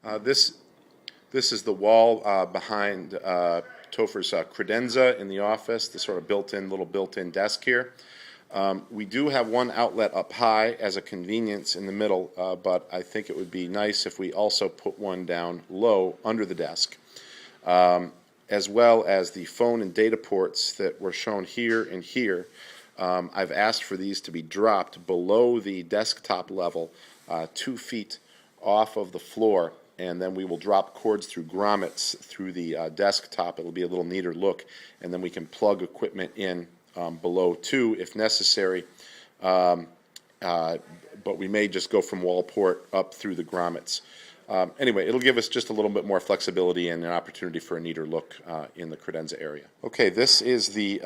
This is the wall behind Topher's credenza in the office, the sort of little built-in desk here. We do have one outlet up high as a convenience in the middle, but I think it would be nice if we also put one down low under the desk, as well as the phone and data ports that were shown here and here. I've asked for these to be dropped below the desktop level, 2 feet off of the floor, and then we will drop cords through grommets through the desktop. It'll be a little neater look, and then we can plug equipment in below too if necessary, but we may just go from wall port up through the grommets. Anyway, it'll give us just a little bit more flexibility and an opportunity for a neater look in the credenza area. Okay, this is the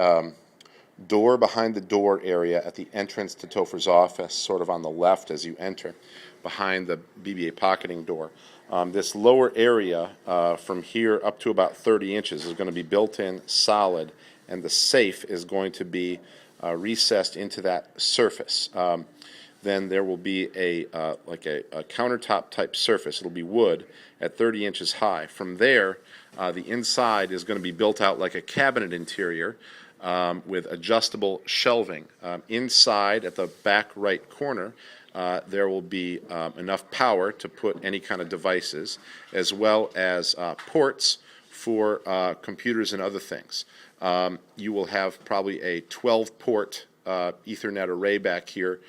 door behind the door area at the entrance to Topher's office, sort of on the left as you enter, behind the BBA pocketing door. This lower area from here up to about 30 inches is going to be built in solid, and the safe is going to be recessed into that surface. Then there will be like a countertop type surface. It'll be wood at 30 inches high. From there, the inside is going to be built out like a cabinet interior with adjustable shelving. Inside at the back right corner, there will be enough power to put any kind of devices, as well as ports for computers and other things. You will have probably a 12-port Ethernet array back here,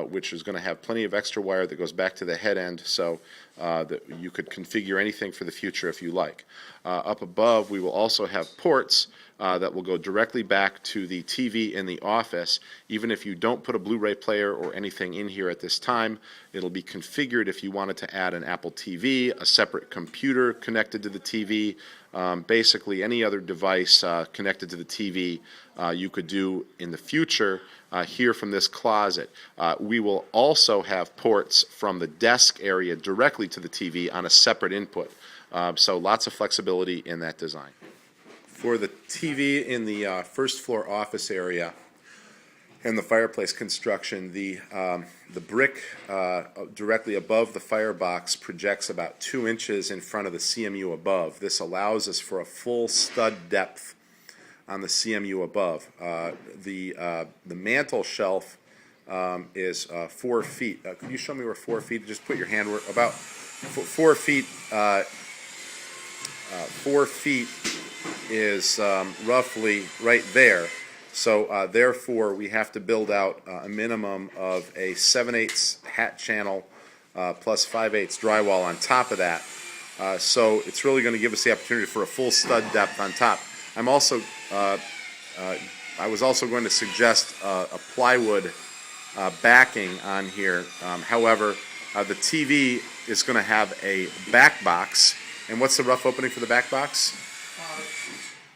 which is going to have plenty of extra wire that goes back to the head end, so that you could configure anything for the future if you like. Up above, we will also have ports that will go directly back to the TV in the office. Even if you don't put a Blu-ray player or anything in here at this time, it'll be configured if you wanted to add an Apple TV, a separate computer connected to the TV, basically any other device connected to the TV you could do in the future here from this closet. We will also have ports from the desk area directly to the TV on a separate input. So lots of flexibility in that design. For the TV in the first floor office area and the fireplace construction, the brick directly above the firebox projects about 2 inches in front of the CMU above. This allows us for a full stud depth on the CMU above. The mantle shelf is 4 feet. Could you show me where 4 feet? Just put your hand where about 4 feet. 4 feet is roughly right there. So therefore, we have to build out a minimum of a 7/8 hat channel plus 5/8 drywall on top of that. So it's really going to give us the opportunity for a full stud depth on top. I'm also, I was also going to suggest a plywood backing on here. However, the TV is going to have a back box. And what's the rough opening for the back box?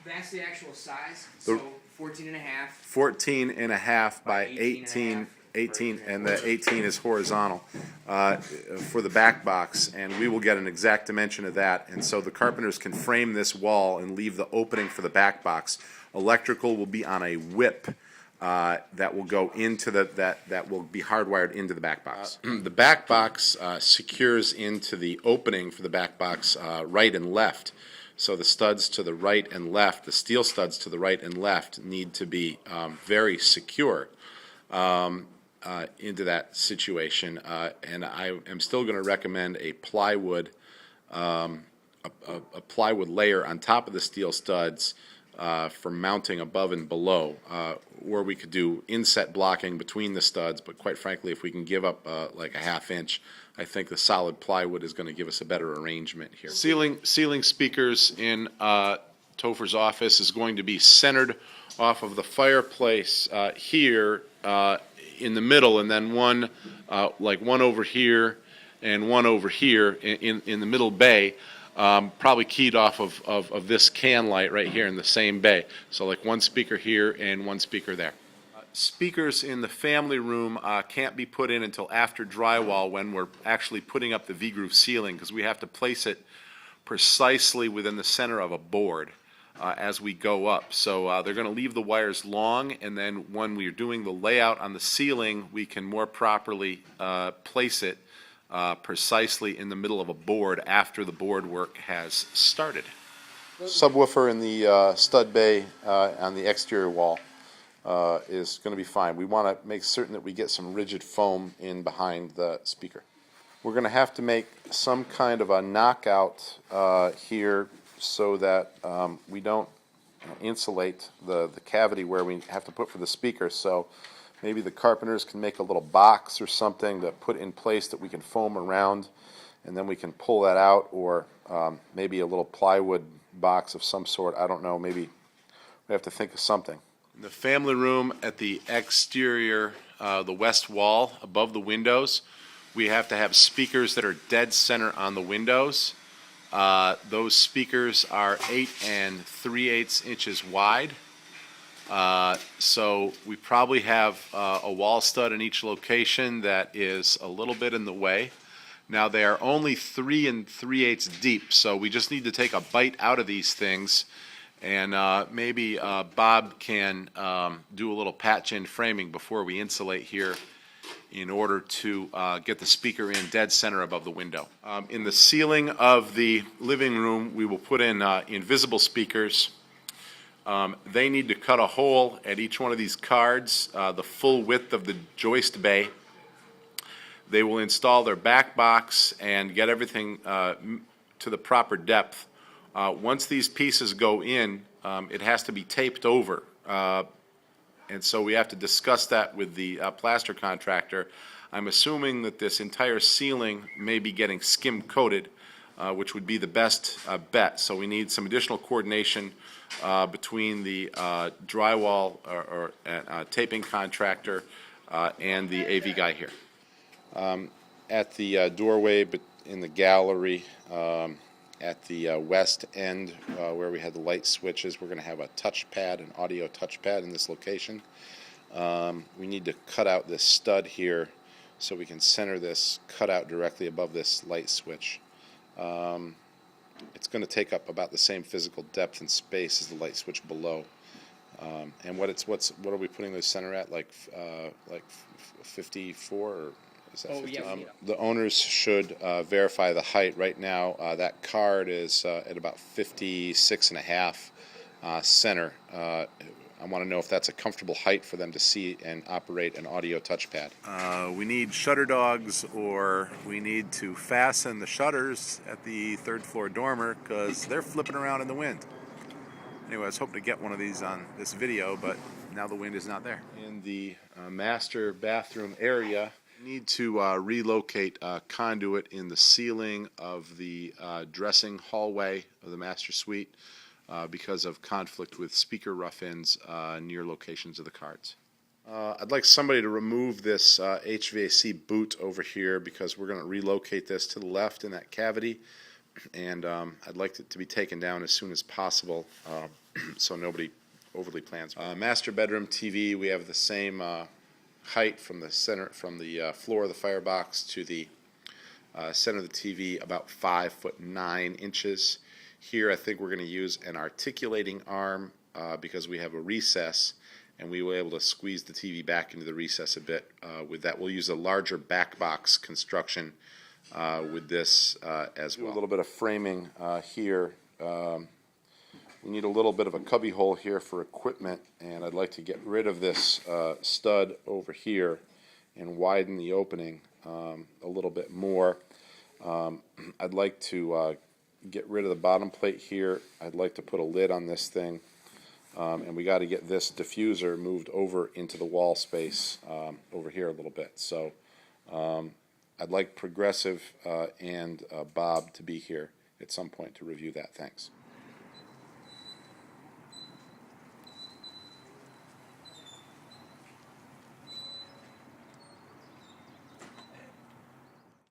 That's the actual size. So 14 and a half. 14 and a half by 18, and the 18 is horizontal for the back box, and we will get an exact dimension of that. And so the carpenters can frame this wall and leave the opening for the back box. Electrical will be on a whip that will go into that will be hardwired into the back box. The back box secures into the opening for the back box right and left. So the studs to the right and left, the steel studs to the right and left, need to be very secure into that situation. And I am still going to recommend a plywood plywood layer on top of the steel studs for mounting above and below, or we could do inset blocking between the studs, but quite frankly, if we can give up like a ½ inch, I think the solid plywood is going to give us a better arrangement here. Ceiling speakers in Topher's office is going to be centered off of the fireplace here in the middle, and then one over here and one over here in the middle bay. Probably keyed off of this can light right here in the same bay. So like one speaker here and one speaker there. Speakers in the family room can't be put in until after drywall, when we're actually putting up the V-groove ceiling, because we have to place it precisely within the center of a board as we go up. So they're going to leave the wires long, and then when we're doing the layout on the ceiling, we can more properly place it precisely in the middle of a board after the board work has started. Subwoofer in the stud bay on the exterior wall is going to be fine. We want to make certain that we get some rigid foam in behind the speaker. We're going to have to make some kind of a knockout here so that we don't insulate the cavity where we have to put for the speaker. So maybe the carpenters can make a little box or something to put in place that we can foam around, and then we can pull that out, or maybe a little plywood box of some sort. I don't know, maybe we have to think of something. In the family room at the exterior, the west wall above the windows, we have to have speakers that are dead center on the windows. Those speakers are 8 3/8 inches wide. So we probably have a wall stud in each location that is a little bit in the way. Now they are only 3 3/8 deep, so we just need to take a bite out of these things, and maybe Bob can do a little patch-in framing before we insulate here in order to get the speaker in dead center above the window. In the ceiling of the living room, we will put in invisible speakers. They need to cut a hole at each one of these cards, the full width of the joist bay. They will install their back box and get everything to the proper depth. Once these pieces go in, it has to be taped over. And so we have to discuss that with the plaster contractor. I'm assuming that this entire ceiling may be getting skim coated, which would be the best bet. So we need some additional coordination between the drywall or taping contractor and the AV guy here. At the doorway, but in the gallery, at the west end where we had the light switches, we're going to have a touchpad, an audio touchpad in this location. We need to cut out this stud here so we can center this cutout directly above this light switch. It's going to take up about the same physical depth and space as the light switch below. And what are we putting the center at? Like 54 or? Is that 50? Yeah. The owners should verify the height. Right now, that card is at about 56.5 center. I want to know if that's a comfortable height for them to see and operate an audio touchpad. We need shutter dogs, or we need to fasten the shutters at the third floor dormer because they're flipping around in the wind. Anyway, I was hoping to get one of these on this video, but now the wind is not there. In the master bathroom area, need to relocate conduit in the ceiling of the dressing hallway of the master suite because of conflict with speaker rough-ins near locations of the cards. I'd like somebody to remove this HVAC boot over here because we're going to relocate this to the left in that cavity, and I'd like it to be taken down as soon as possible so nobody overly plans. Master bedroom TV, we have the same height from the center, from the floor of the firebox to the center of the TV, about 5'9" Here I think we're going to use an articulating arm because we have a recess, and we were able to squeeze the TV back into the recess a bit. With that, we'll use a larger back box construction with this as well. Do a little bit of framing here. We need a little bit of a cubby hole here for equipment, and I'd like to get rid of this stud over here and widen the opening a little bit more. I'd like to get rid of the bottom plate here. I'd like to put a lid on this thing, and we got to get this diffuser moved over into the wall space over here a little bit. So I'd like Progressive and Bob to be here at some point to review that. Thanks.